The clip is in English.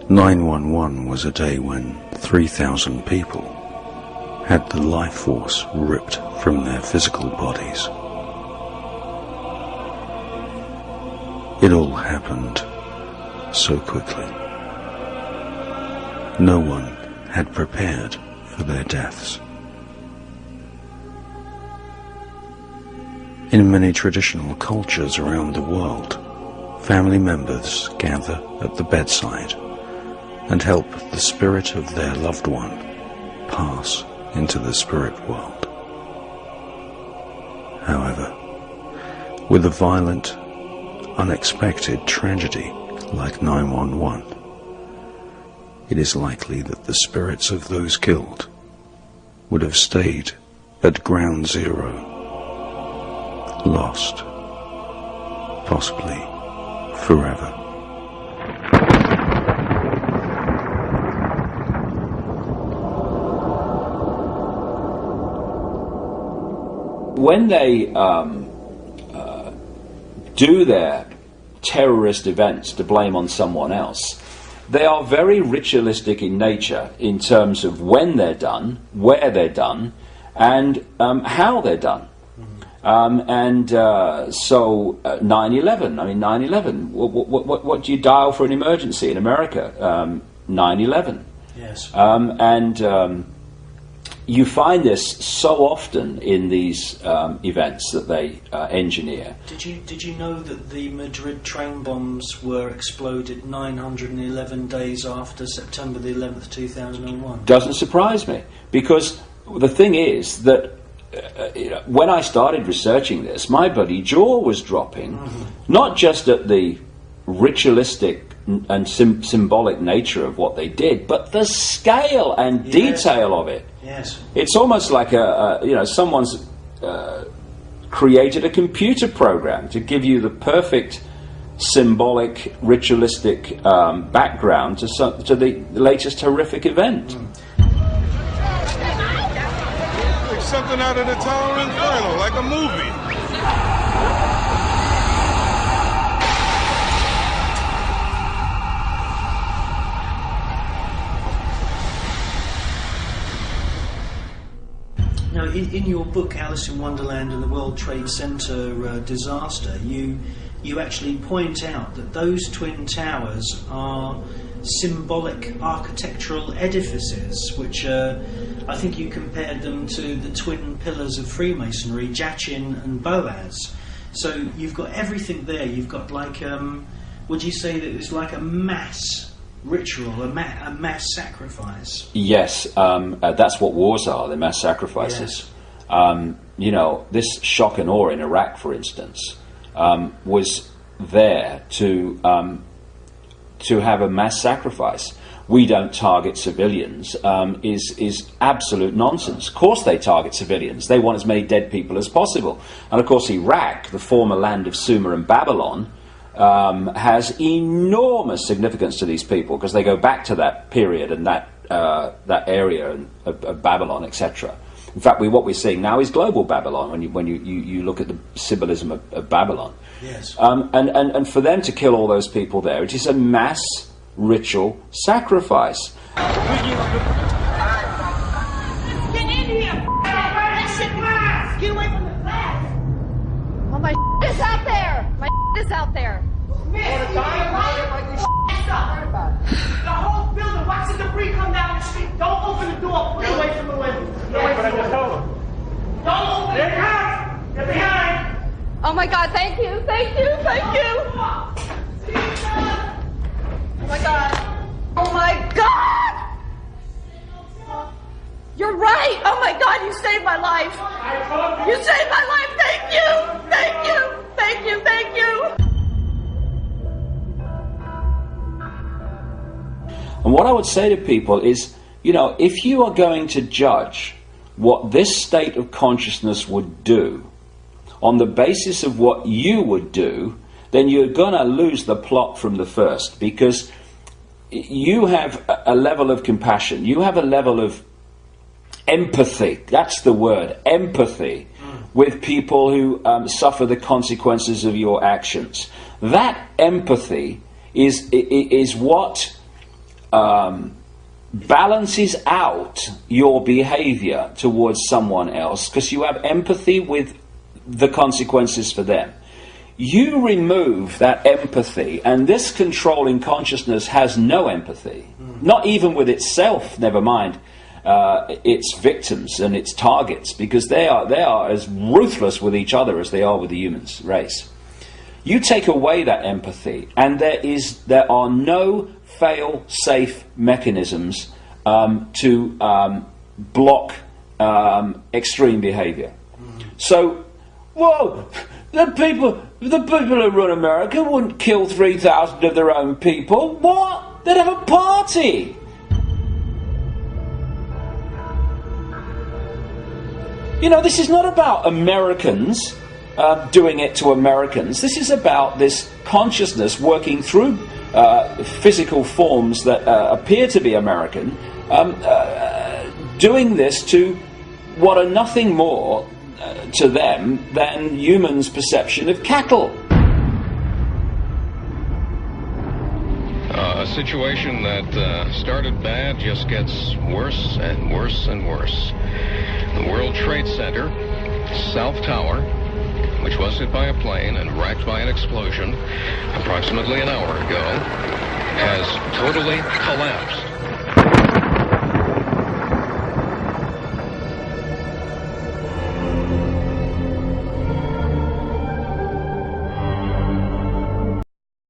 911 was a day when 3,000 people had the life force ripped from their physical bodies. It all happened so quickly. No one had prepared for their deaths. In many traditional cultures around the world, family members gather at the bedside and help the spirit of their loved one pass into the spirit world. However, with a violent, unexpected tragedy like 911, it is likely that the spirits of those killed would have stayed at ground zero, lost, possibly forever. When they do their terrorist events to blame on someone else, they are very ritualistic in nature in terms of when they're done, where they're done, and how they're done. So 9/11, I mean 9/11, what do you dial for an emergency in America? 9/11. Yes. You find this so often in these events that they engineer. Did you know that the Madrid train bombs were exploded 911 days after September the 11th, 2001? Doesn't surprise me, because the thing is that when I started researching this, my bloody jaw was dropping, not just at the ritualistic and symbolic nature of what they did, but the scale and detail of it. Yes. It's almost like someone's created a computer program to give you the perfect symbolic, ritualistic background to the latest horrific event. Like something out of the Tower Inferno, like a movie. Now, in your book, Alice in Wonderland and the World Trade Center disaster, you actually point out that those twin towers are symbolic architectural edifices, which I think you compared them to the twin pillars of Freemasonry, Jachin and Boaz. So you've got everything there. You've got like, would you say that it's like a mass ritual, a mass sacrifice? Yes, that's what wars are, the mass sacrifices. Yes. This shock and awe in Iraq, for instance, was there to have a mass sacrifice. We don't target civilians is absolute nonsense. Of course they target civilians. They want as many dead people as possible. And of course Iraq, the former land of Sumer and Babylon, has enormous significance to these people, because they go back to that period and that area of Babylon, etc. In fact, what we're seeing now is global Babylon when you look at the symbolism of Babylon. Yes. And for them to kill all those people there, it is a mass ritual sacrifice. Get in here! Get away from the glass! Oh, my is out there! My is out there! The whole building, watch the debris come down the street. Don't open the door, get away from the window. Get away from the window. Don't open it! Get behind! Oh my God, thank you, thank you, thank you! Oh my God! Oh my God! You're right! Oh my God, you saved my life! You saved my life! Thank you! Thank you! Thank you! Thank you! And what I would say to people is, if you are going to judge what this state of consciousness would do on the basis of what you would do, then you're going to lose the plot from the first, because you have a level of compassion, you have a level of empathy, that's the word, empathy, with people who suffer the consequences of your actions. That empathy is what balances out your behavior towards someone else because you have empathy with the consequences for them. You remove that empathy, and this controlling consciousness has no empathy, not even with itself, never mind its victims and its targets, because they are as ruthless with each other as they are with the human race. You take away that empathy, and there are no fail-safe mechanisms to block extreme behavior. So, whoa, the people who run America wouldn't kill 3,000 of their own people. What? They'd have a party. You know, this is not about Americans doing it to Americans. This is about this consciousness working through physical forms that appear to be American, doing this to what are nothing more to them than humans' perception of cattle. A situation that started bad just gets worse and worse and worse. The World Trade Center, South Tower, which was hit by a plane and racked by an explosion approximately an hour ago, has totally collapsed.